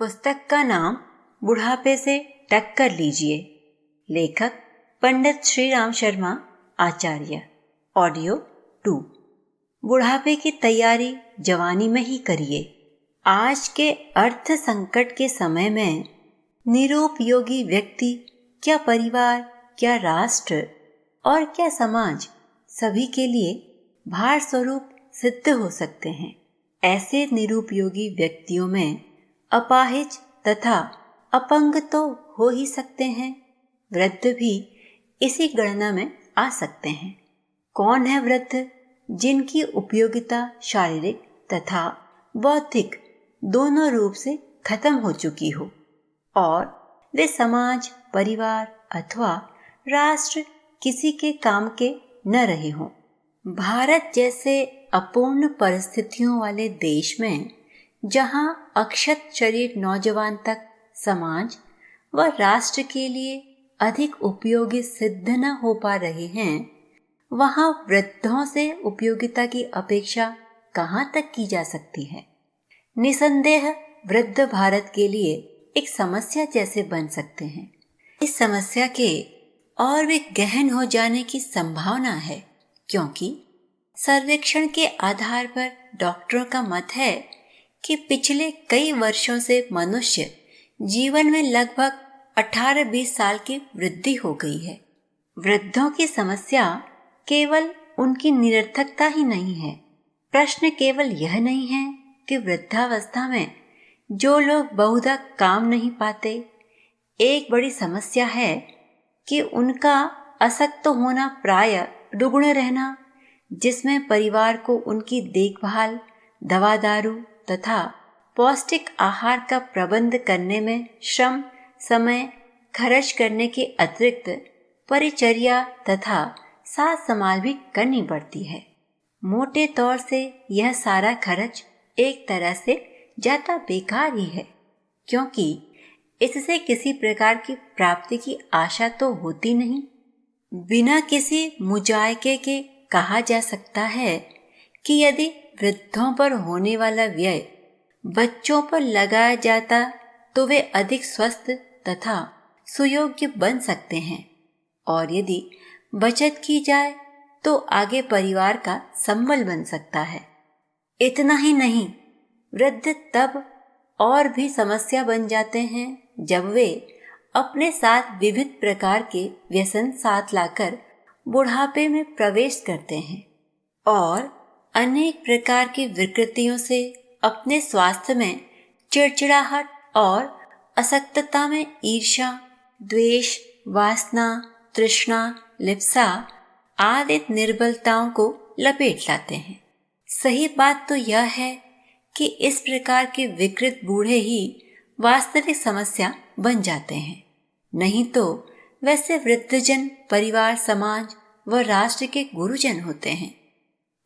पुस्तक का नाम बुढ़ापे से टक्कर लीजिए। लेखक पंडित श्री राम शर्मा आचार्य। ऑडियो 2। बुढ़ापे की तैयारी जवानी में ही करिए। आज के अर्थ संकट के समय में निरुपयोगी व्यक्ति क्या परिवार, क्या राष्ट्र और क्या समाज सभी के लिए भार स्वरूप सिद्ध हो सकते हैं। ऐसे निरुपयोगी व्यक्तियों में अपाहिज तथा अपंग तो हो ही सकते हैं, वृद्ध भी इसी गणना में आ सकते हैं। कौन है वृद्ध जिनकी उपयोगिता शारीरिक तथा बौद्धिक दोनों रूप से खत्म हो चुकी हो और वे समाज, परिवार अथवा राष्ट्र किसी के काम के न रहे हों। भारत जैसे अपूर्ण परिस्थितियों वाले देश में, जहां अक्षत शरीर नौजवान तक समाज व राष्ट्र के लिए अधिक उपयोगी सिद्ध न हो पा रहे हैं, वहां वृद्धों से उपयोगिता की अपेक्षा कहां तक की जा सकती है। निसंदेह वृद्ध भारत के लिए एक समस्या जैसे बन सकते हैं। इस समस्या के और भी गहन हो जाने की संभावना है, क्योंकि सर्वेक्षण के आधार पर डॉक्टरों का मत है कि पिछले कई वर्षों से मनुष्य जीवन में लगभग 18-20 साल की वृद्धि हो गई है। वृद्धों की समस्या केवल उनकी निरर्थकता ही नहीं है। प्रश्न केवल यह नहीं है कि वृद्धावस्था में जो लोग बहुधा काम नहीं पाते, एक बड़ी समस्या है कि उनका असक्त होना, प्राय रुग्ण रहना, जिसमें परिवार को उनकी देखभाल, दवा दारू तथा पौष्टिक आहार का प्रबंध करने में श्रम, समय खर्च करने के अतिरिक्त परिचर्या तथा साथ संभाल भी करनी पड़ती है। मोटे तौर से यह सारा खर्च एक तरह से जाता बेकार ही है, क्योंकि इससे किसी प्रकार की प्राप्ति की आशा तो होती नहीं। बिना किसी मुजायके के कहा जा सकता है कि यदि वृद्धों पर होने वाला व्यय बच्चों पर लगाया जाता तो वे अधिक स्वस्थ तथा सुयोग्य बन सकते हैं, और यदि बचत की जाए तो आगे परिवार का संबल बन सकता है। इतना ही नहीं, वृद्ध तब और भी समस्या बन जाते हैं जब वे अपने साथ विविध प्रकार के व्यसन साथ लाकर बुढ़ापे में प्रवेश करते हैं और अनेक प्रकार की विकृतियों से अपने स्वास्थ्य में चिड़चिड़ाहट और असक्तता में ईर्ष्या, द्वेष, वासना, तृष्णा, लिप्सा आदि निर्बलताओं को लपेट लाते हैं। सही बात तो यह है कि इस प्रकार के विकृत बूढ़े ही वास्तविक समस्या बन जाते हैं, नहीं तो वैसे वृद्धजन परिवार, समाज व राष्ट्र के गुरुजन होते हैं।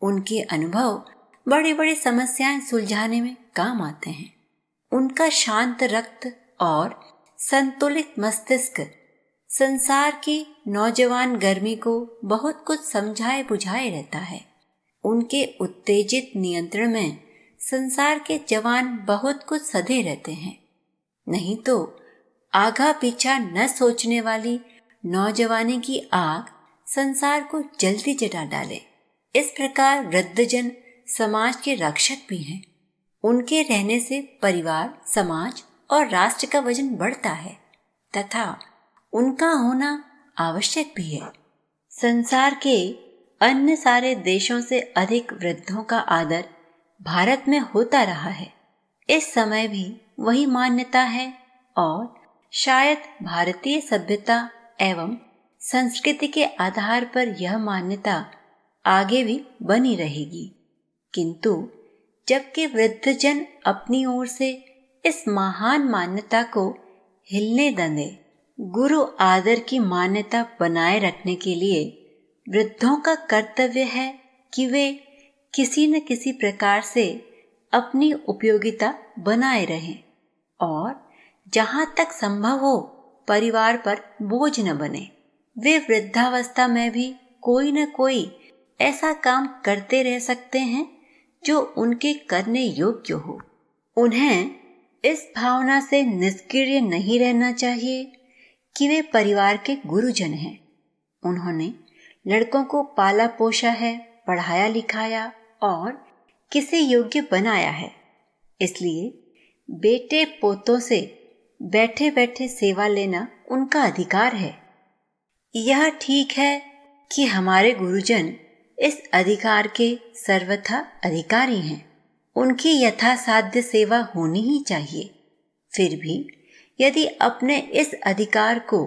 उनके अनुभव बड़ी बड़ी समस्याएं सुलझाने में काम आते हैं। उनका शांत रक्त और संतुलित मस्तिष्क संसार की नौजवान गर्मी को बहुत कुछ समझाए बुझाए रहता है। उनके उत्तेजित नियंत्रण में संसार के जवान बहुत कुछ सधे रहते हैं, नहीं तो आगा पीछा न सोचने वाली नौजवानी की आग संसार को जल्दी जला डाले। इस प्रकार वृद्धजन समाज के रक्षक भी हैं। उनके रहने से परिवार, समाज और राष्ट्र का वजन बढ़ता है तथा उनका होना आवश्यक भी है। संसार के अन्य सारे देशों से अधिक वृद्धों का आदर भारत में होता रहा है। इस समय भी वही मान्यता है और शायद भारतीय सभ्यता एवं संस्कृति के आधार पर यह मान्यता आगे भी बनी रहेगी। किंतु जबकि वृद्धजन अपनी ओर से इस महान मान्यता को हिलने न दें, गुरु आदर की मान्यता बनाए रखने के लिए वृद्धों का कर्तव्य है कि वे किसी न किसी प्रकार से अपनी उपयोगिता बनाए रहें और जहां तक संभव हो परिवार पर बोझ न बने। वे वृद्धावस्था में भी कोई न कोई ऐसा काम करते रह सकते हैं जो उनके करने योग्य हो। उन्हें इस भावना से निष्क्रिय नहीं रहना चाहिए कि वे परिवार के गुरुजन हैं। उन्होंने लड़कों को पाला पोसा है, पढ़ाया लिखाया और किसे योग्य बनाया है। इसलिए बेटे पोतों से बैठे बैठे सेवा लेना उनका अधिकार है। यह ठीक है कि हमारे गुरुजन इस अधिकार के सर्वथा अधिकारी हैं। उनकी यथासाध्य सेवा होनी ही चाहिए। फिर भी यदि अपने इस अधिकार को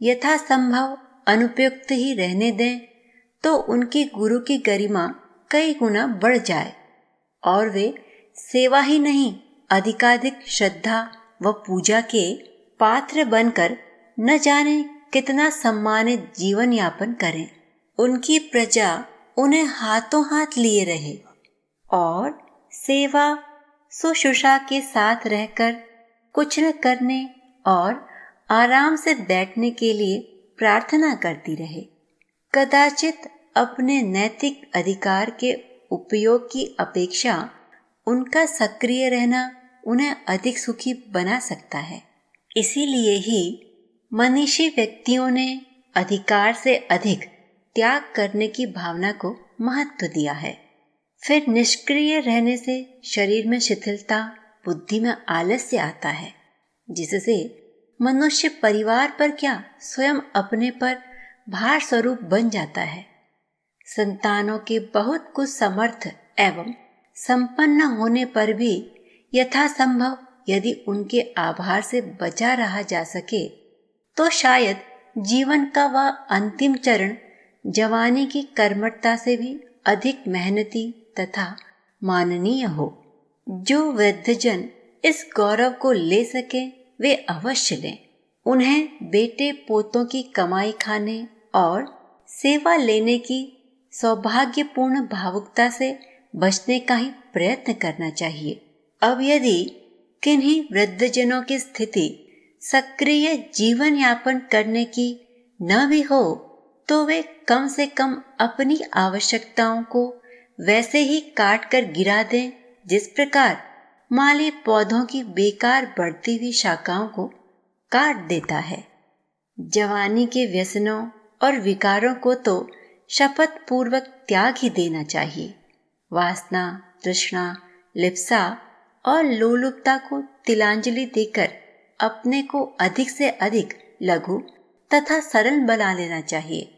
यथासंभव अनुपयुक्त ही रहने दें तो उनकी गुरु की गरिमा कई गुना बढ़ जाए और वे सेवा ही नहीं अधिकाधिक श्रद्धा व पूजा के पात्र बनकर न जाने कितना सम्मानित जीवन यापन करें। उनकी प्रजा उन्हें हाथों हाथ लिए रहे और सेवा शुश्रूषा के साथ रहकर कुछ न करने और आराम से बैठने के लिए प्रार्थना करती रहे। कदाचित अपने नैतिक अधिकार के उपयोग की अपेक्षा उनका सक्रिय रहना उन्हें अधिक सुखी बना सकता है। इसीलिए ही मनीषी व्यक्तियों ने अधिकार से अधिक त्याग करने की भावना को महत्व दिया है। फिर निष्क्रिय रहने से शरीर में शिथिलता, बुद्धि में आलस्य आता है, जिससे मनुष्य परिवार पर क्या स्वयं अपने पर भार स्वरूप बन जाता है। संतानों के बहुत कुछ समर्थ एवं संपन्न होने पर भी यथासंभव यदि उनके आभार से बचा रहा जा सके तो शायद जीवन का वह अंतिम चरण जवानी की कर्मठता से भी अधिक मेहनती तथा माननीय हो। जो वृद्धजन इस गौरव को ले सके वे अवश्य लें। उन्हें बेटे पोतों की कमाई खाने और सेवा लेने की सौभाग्यपूर्ण भावुकता से बचने का ही प्रयत्न करना चाहिए। अब यदि किन्हीं वृद्धजनों की स्थिति सक्रिय जीवन यापन करने की न भी हो तो वे कम से कम अपनी आवश्यकताओं को वैसे ही काट कर गिरा दें जिस प्रकार माली पौधों की बेकार बढ़ती हुई शाखाओं को काट देता है। जवानी के व्यसनों और विकारों को तो शपथ पूर्वक त्याग ही देना चाहिए। वासना, तृष्णा, लिप्सा और लोलुपता को तिलांजलि देकर अपने को अधिक से अधिक लघु तथा सरल बना लेना चाहिए।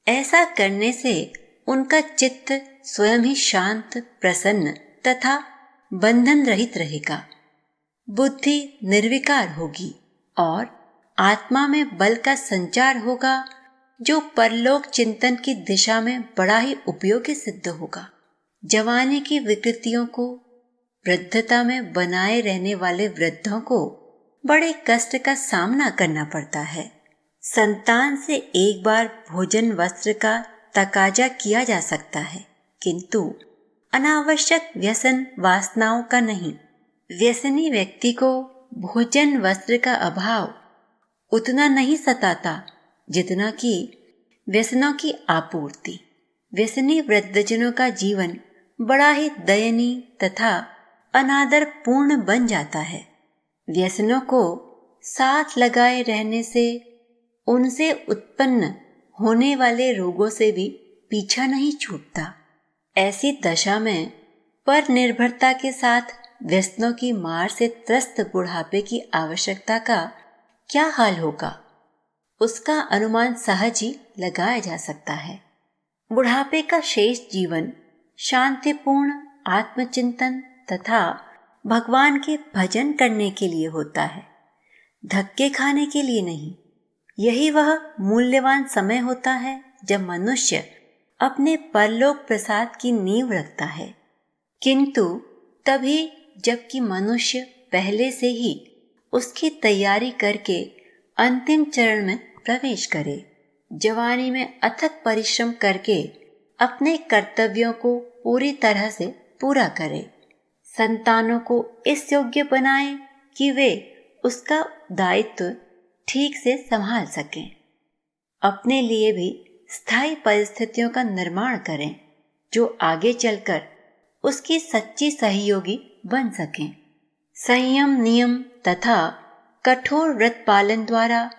ऐसा करने से उनका चित्त स्वयं ही शांत, प्रसन्न तथा बंधन रहित रहेगा। बुद्धि निर्विकार होगी और आत्मा में बल का संचार होगा जो परलोक चिंतन की दिशा में बड़ा ही उपयोगी सिद्ध होगा। जवानी की विकृतियों को वृद्धता में बनाए रहने वाले वृद्धों को बड़े कष्ट का सामना करना पड़ता है। संतान से एक बार भोजन वस्त्र का तकाजा किया जा सकता है, किंतु अनावश्यक व्यसन वासनाओं का नहीं। व्यसनी व्यक्ति को भोजन वस्त्र का अभाव उतना नहीं सताता जितना कि व्यसनों की आपूर्ति। व्यसनी वृद्धजनों का जीवन बड़ा ही दयनीय तथा अनादर पूर्ण बन जाता है। व्यसनों को साथ लगाए रहने से उनसे उत्पन्न होने वाले रोगों से भी पीछा नहीं छूटता। ऐसी दशा में पर निर्भरता के साथ व्यसनों की मार से त्रस्त बुढ़ापे की आवश्यकता का क्या हाल होगा, उसका अनुमान सहज ही लगाया जा सकता है। बुढ़ापे का शेष जीवन शांतिपूर्ण आत्मचिंतन तथा भगवान के भजन करने के लिए होता है, धक्के खाने के लिए नहीं। यही वह मूल्यवान समय होता है जब मनुष्य अपने परलोक प्रसाद की नींव रखता है, किंतु तभी जबकि मनुष्य पहले से ही उसकी तैयारी करके अंतिम चरण में प्रवेश करे। जवानी में अथक परिश्रम करके अपने कर्तव्यों को पूरी तरह से पूरा करे। संतानों को इस योग्य बनाएं कि वे उसका दायित्व ठीक से संभाल सकें। अपने लिए भी स्थायी परिस्थितियों का निर्माण करें जो आगे चलकर उसकी सच्ची सहयोगी बन सकें। संयम, नियम तथा कठोर व्रत पालन द्वारा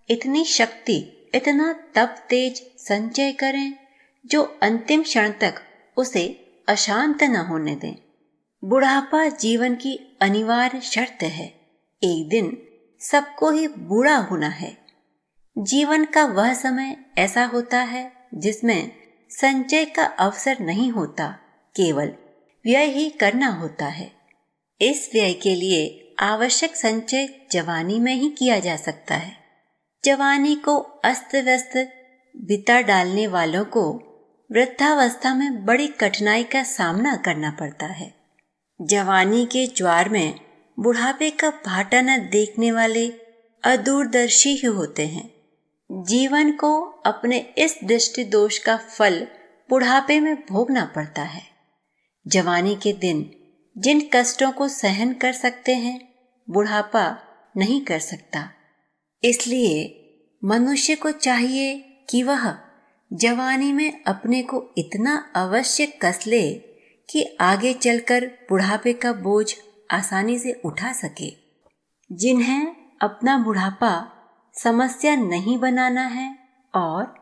इतनी शक्ति, इतना तप तेज संचय करें जो अंतिम क्षण तक उसे अशांत न होने दें। बुढ़ापा जीवन की अनिवार्य शर्त है। एक दिन सबको ही बूढ़ा होना है। जीवन का वह समय ऐसा होता है जिसमें संचय का अवसर नहीं होता, केवल व्यय ही करना होता है। इस व्यय के लिए आवश्यक संचय जवानी में ही किया जा सकता है। जवानी को अस्त व्यस्त बिता डालने वालों को वृद्धावस्था में बड़ी कठिनाई का सामना करना पड़ता है। जवानी के ज्वार में बुढ़ापे का भाटा न देखने वाले अदूरदर्शी ही होते हैं। जीवन को अपने इस दृष्टि दोष का फल बुढ़ापे में भोगना पड़ता है। जवानी के दिन जिन कष्टों को सहन कर सकते हैं, बुढ़ापा नहीं कर सकता। इसलिए मनुष्य को चाहिए कि वह जवानी में अपने को इतना अवश्य कस ले कि आगे चलकर बुढ़ापे का बोझ आसानी से उठा सके। जिन्हें अपना बुढ़ापा समस्या नहीं बनाना है और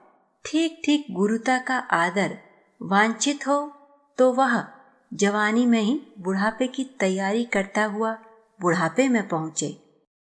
ठीक ठीक गुरुता का आदर वांछित हो, तो वह जवानी में ही बुढ़ापे की तैयारी करता हुआ बुढ़ापे में पहुंचे।